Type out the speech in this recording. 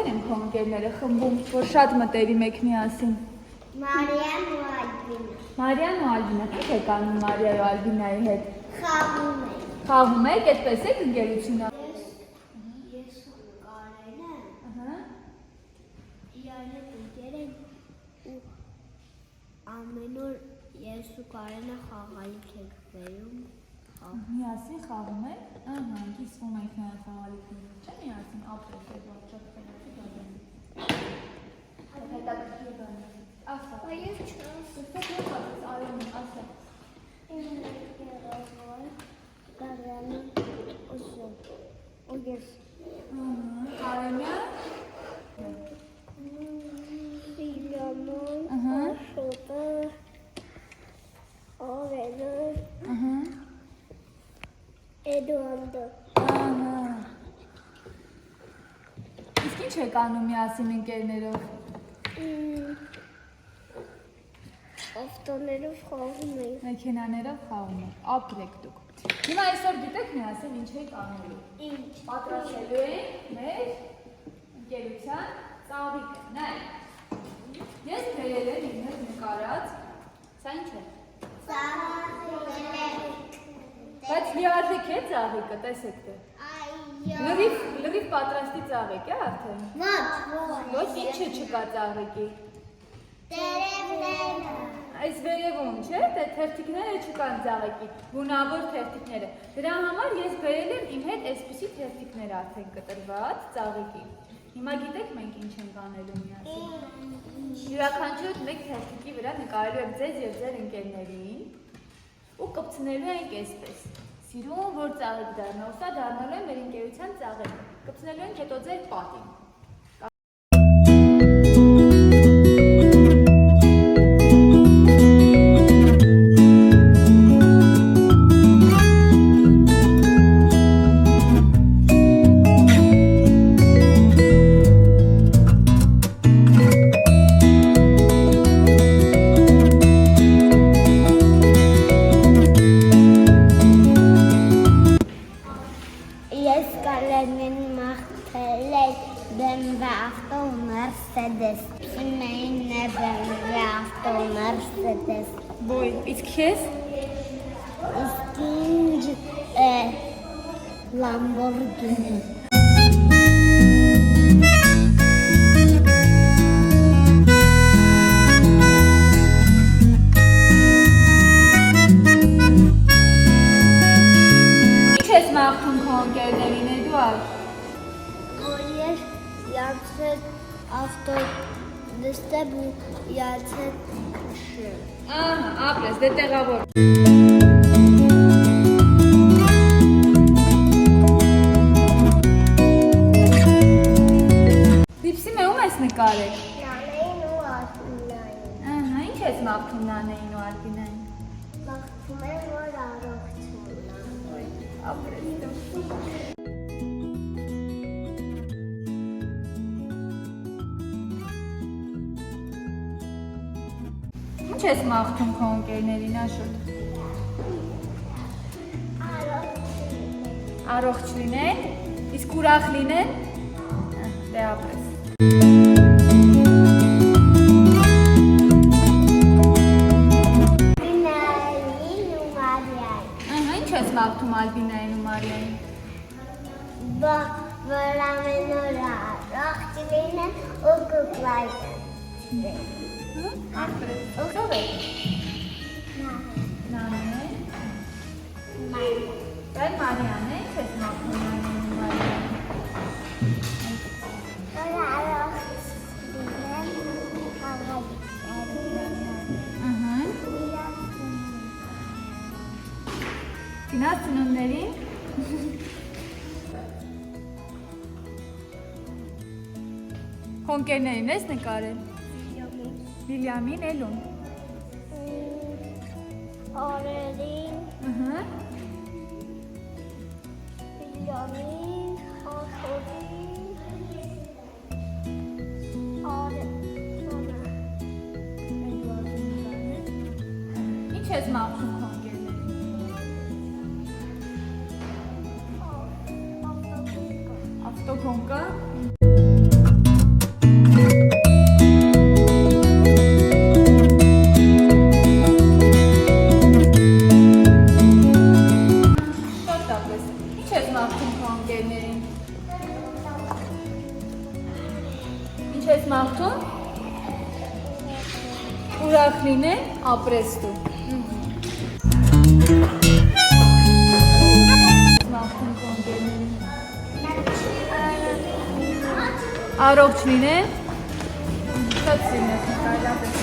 ովքեր են քո ընկերները խմբում, որ շատ մտերիմ եք միասին։ Մարիան ու Ալբինա։ Մարիան ու Ալբինա, ինչ եք անում Մարիայի ու Ալբինայի հետ։ Խաղում ենք։ Խաղում եք, այդպես եք ընկերությունը։ Ես ու Կարենը իրար հետ ընկեր ենք ու ամեն օր ես ու Կարենը խաղալիք ենք բերում։ Միասին խաղում եք, կիսվում եք նաև խաղալիքներով, չէ՞ միասին ապրեք եք շատ խելացի հետաքրքիր բան է։ Ասա։ Ես չեմ։ Արևն ասա։ Կարենը ու ես։ Կարենը։ Վիլյամը, Աշոտը, Արենը, Էդուարդը։ Իսկ ինչ եք անում միասին ընկերներով։ Ավտոներով խաղում ենք։ Մեքենաներով խաղում եք, ապրեք դուք։ Հիմա այսօր գիտեք միասին ինչ եք անելու։ Ինչ։ Պատրաստելու ենք մեր ընկերության ծաղիկը, նայ։ Ես բերել եմ իմ հետ նկարած, սա ինչ է։ Բայց լիարժեք է ծաղիկը, տեսեք դե։ Լրիվ պատրաստի ծաղիկ է արդեն։ Ոչ ինչ է չկա ծաղիկի։ Այս վերևում չէ, դե թերթիկները չկան ծաղիկի, գունավոր թերթիկները։ Դրա համար ես բերել եմ իմ հետ այսպիսի թերթիկներ արդեն կտրված ծաղիկի։ Հիմա գիտեք մենք ինչ ենք անելու միասին։ Յուրաքանչյուր մեկ թերթիկի վրա նկարելու եմ ձեզ և ձեր ընկերներին ու կպցնելու ենք այսպես։ Սիրում որ ծաղիկ դառնա, ու սա դառնալու է մեր ընկերության ծաղիկը։ Կպցնելու ենք հետո ձեր պատին։ Ոյ, իսկ քեզ? Իսկ ինձ Լամբորգինի։ Ինչ ես մաղթում քո ընկերներին, Էդուարդ։ Որ ես իրանց հետ ավտո նստեմ ու իրանց հետ քշեմ։ Ապրես, դե տեղավոր։ Դիպսի մե ում ես նկարել։ Նանեին ու Ալբինային։ Ինչ ես մաղթում Նանեին ու Ալբինային։ Մաղթում եմ, որ առողջ մնան։ Ապրես դու։ Ինչ ես մաղթում քո ընկերներին, Աշոտ։ Առողջ լինեն, իսկ ուրախ լինեն, դե ապրես։ Բինային ու Մարիային։ Ինչ ես մաղթում Ալբինային ու Մարիային։ Որ ամեն օր առողջ լինեն ու կուկլայեն։ Ապրես, ով է։ Նանե։ Բայց Մարիան է, ինչ ես մաղթում Նանեին ու Մարիային։ Որ առողջ լինեն Գնաց ծնունդներին։ Քո ընկերներին ես նկարել։ Վիլյամին էլում։ Արելին, Վիլյամին, Աշոտին, Ինչ ես մաղթում քո ընկերներին։ Ավտոկոն կա։ մաղթում ուրախ լինեն, ապրես դու։ Մաղթում քո ընկերներին։ Առողջ լինեն, շատ սիրնես նկարել։